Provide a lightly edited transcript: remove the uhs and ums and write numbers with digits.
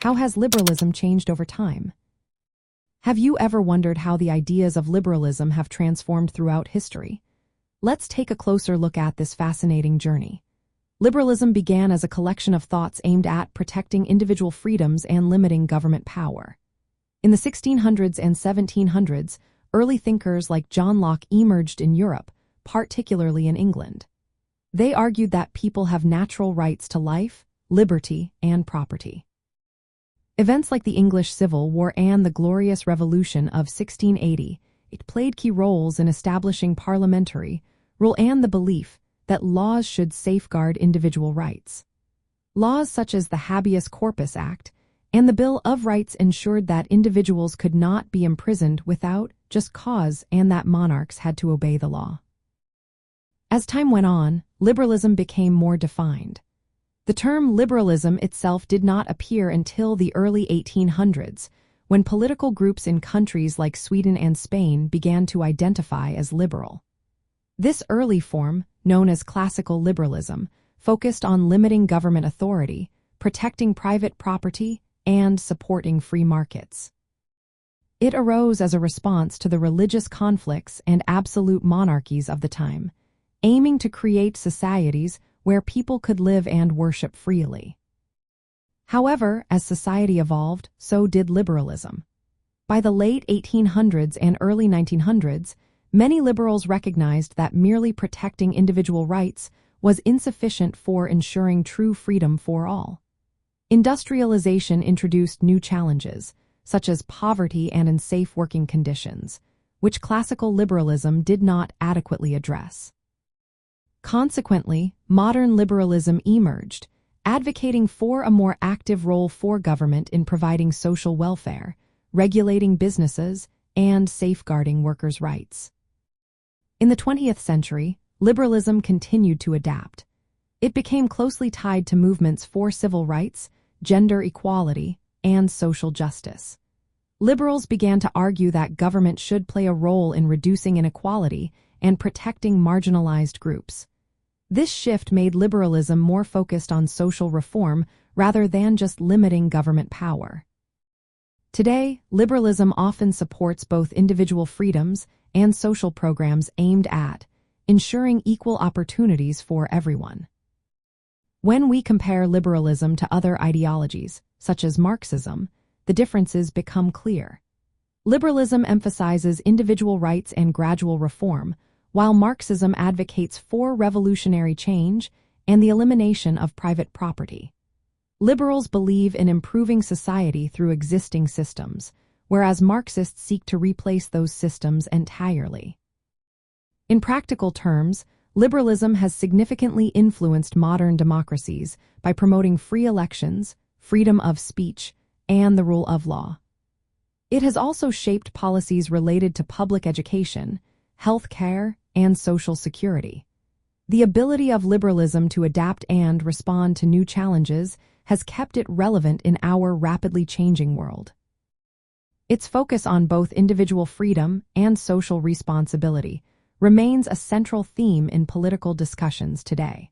How has liberalism changed over time? Have you ever wondered how the ideas of liberalism have transformed throughout history? Let's take a closer look at this fascinating journey. Liberalism began as a collection of thoughts aimed at protecting individual freedoms and limiting government power. In the 1600s and 1700s, early thinkers like John Locke emerged in Europe, particularly in England. They argued that people have natural rights to life, liberty, and property. Events like the English Civil War and the Glorious Revolution of 1680 played key roles in establishing parliamentary rule and the belief that laws should safeguard individual rights. Laws such as the Habeas Corpus Act and the Bill of Rights ensured that individuals could not be imprisoned without just cause and that monarchs had to obey the law. As time went on, liberalism became more defined. The term liberalism itself did not appear until the early 1800s, when political groups in countries like Sweden and Spain began to identify as liberal. This early form, known as classical liberalism, focused on limiting government authority, protecting private property, and supporting free markets. It arose as a response to the religious conflicts and absolute monarchies of the time, aiming to create societies where people could live and worship freely. However, as society evolved, so did liberalism. By the late 1800s and early 1900s, many liberals recognized that merely protecting individual rights was insufficient for ensuring true freedom for all. Industrialization introduced new challenges, such as poverty and unsafe working conditions, which classical liberalism did not adequately address. Consequently, modern liberalism emerged, advocating for a more active role for government in providing social welfare, regulating businesses, and safeguarding workers' rights. In the 20th century, liberalism continued to adapt. It became closely tied to movements for civil rights, gender equality, and social justice. Liberals began to argue that government should play a role in reducing inequality and protecting marginalized groups. This shift made liberalism more focused on social reform rather than just limiting government power. Today, liberalism often supports both individual freedoms and social programs aimed at ensuring equal opportunities for everyone. When we compare liberalism to other ideologies, such as Marxism, the differences become clear. Liberalism emphasizes individual rights and gradual reform, while Marxism advocates for revolutionary change and the elimination of private property. Liberals believe in improving society through existing systems, whereas Marxists seek to replace those systems entirely. In practical terms, liberalism has significantly influenced modern democracies by promoting free elections, freedom of speech, and the rule of law. It has also shaped policies related to public education, health care, and social security. The ability of liberalism to adapt and respond to new challenges has kept it relevant in our rapidly changing world. Its focus on both individual freedom and social responsibility remains a central theme in political discussions today.